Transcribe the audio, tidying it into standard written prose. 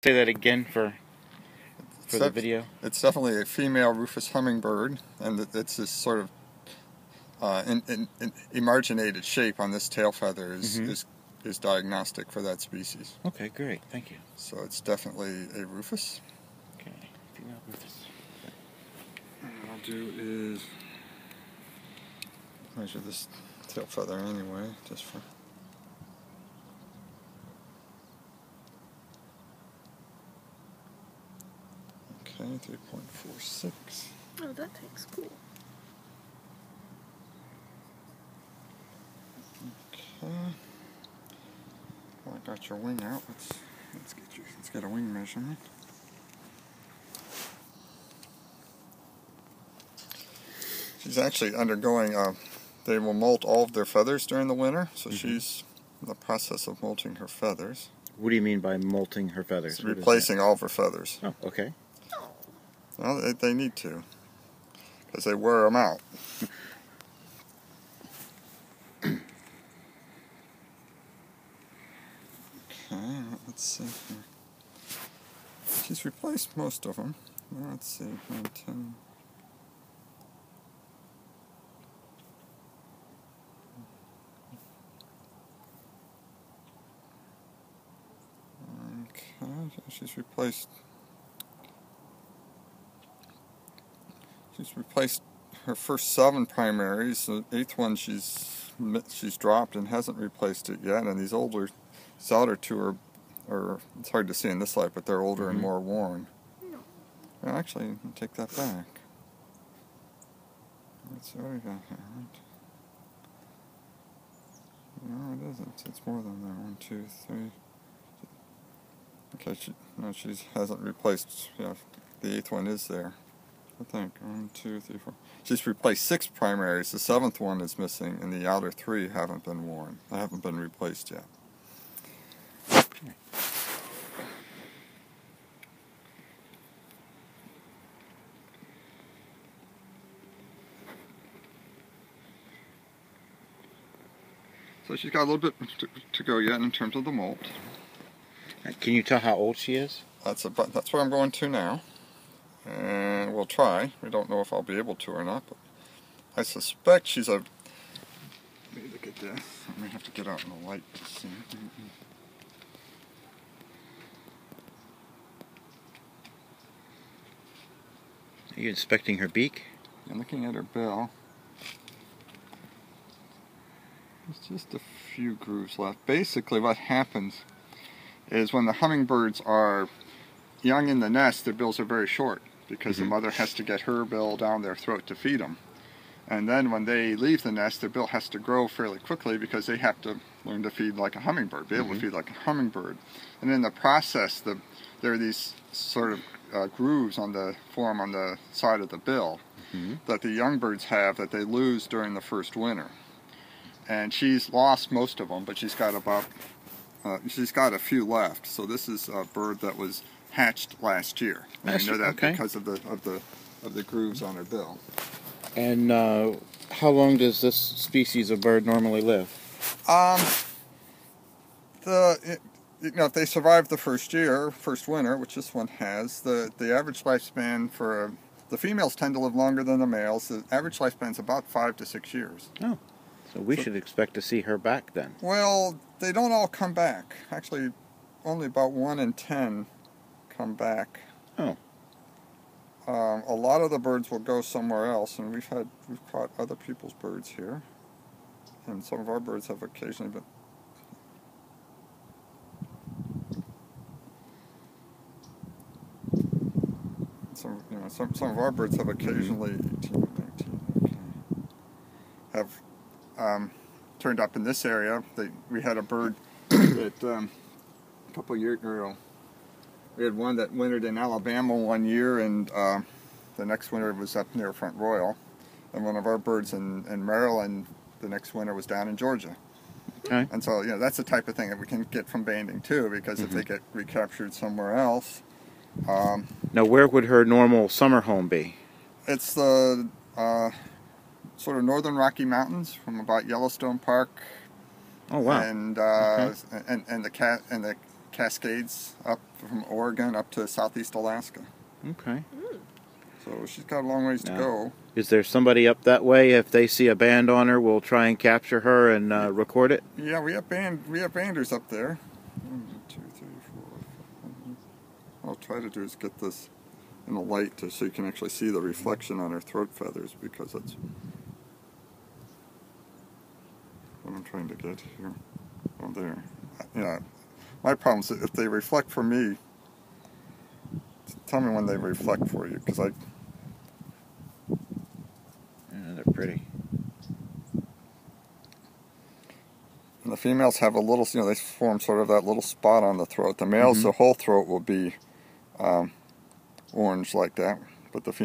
Say that again for the video. It's definitely a female rufous hummingbird, and it's this sort of emarginated shape on this tail feather is diagnostic for that species. Okay, great. Thank you. So it's definitely a rufous. Okay, female rufous. What I'll do is measure this tail feather anyway, just for. Okay, 3.46. Oh, that takes cool. Okay. Well, I got your wing out. Let's get a wing measurement. She's actually undergoing. They will molt all of their feathers during the winter, so she's in the process of molting her feathers. What do you mean by molting her feathers? It's replacing all of her feathers. Oh, okay. Well, they need to, because they wear them out. Okay, let's see here. She's replaced most of them. Let's see, 9, 10. Okay, she's replaced her first 7 primaries. The 8th one she's dropped and hasn't replaced it yet. And these outer 2 are it's hard to see in this light, but they're older and more worn. No. Well, actually, I'll take that back. Let's see what we got here. Right? No, it isn't. It's more than that. 1, 2, 3. Okay, she hasn't replaced. Yeah, the 8th one is there. I think 1, 2, 3, 4. She's replaced 6 primaries. The 7th one is missing, and the outer 3 haven't been worn. They haven't been replaced yet. Okay. So she's got a little bit to go yet in terms of the molt. Can you tell how old she is? That's where I'm going to now. And we'll try. We don't know if I'll be able to or not, but I suspect she's a. Let me look at this. I may have to get out in the light to see. Are you inspecting her beak? I'm looking at her bill. There's just a few grooves left. Basically, what happens is when the hummingbirds are young in the nest, their bills are very short because the mother has to get her bill down their throat to feed them. And then when they leave the nest, their bill has to grow fairly quickly because they have to learn to feed like a hummingbird, be able to feed like a hummingbird. And in the process, there are these sort of grooves form on the side of the bill that the young birds have that they lose during the first winter. And she's lost most of them, but she's got a few left. So this is a bird that was hatched last year. And I know that because of the grooves on her bill. And how long does this species of bird normally live? If they survive the first winter, which this one has, the average lifespan for the females tend to live longer than the males. The average lifespan is about 5 to 6 years. Oh, so we should expect to see her back then. Well, they don't all come back. Actually, only about 1 in 10 come back. Oh. A lot of the birds will go somewhere else, and we've caught other people's birds here, and some of our birds have occasionally been. Some of our birds have occasionally 18, 19, okay, have turned up in this area. We had a bird that a couple of years ago. We had one that wintered in Alabama one year, and the next winter was up near Front Royal. And one of our birds in Maryland, the next winter was down in Georgia. Okay. And so, that's the type of thing that we can get from banding too, because if they get recaptured somewhere else. Now, where would her normal summer home be? It's the sort of northern Rocky Mountains, from about Yellowstone Park. Oh wow! And and the Cascades up from Oregon up to southeast Alaska. Okay. So she's got a long ways to go. Is there somebody up that way? If they see a band on her, will try and capture her and record it? Yeah, we have banders up there. 1, 2, 3, 4, 5. What I'll try to do is get this in the light so you can actually see the reflection on her throat feathers, because that's what I'm trying to get here. Oh, there. Yeah. My problem is if they reflect for me, tell me when they reflect for you, because Yeah, they're pretty. And the females have a little, they form sort of that little spot on the throat. The males, the whole throat will be orange like that, but the females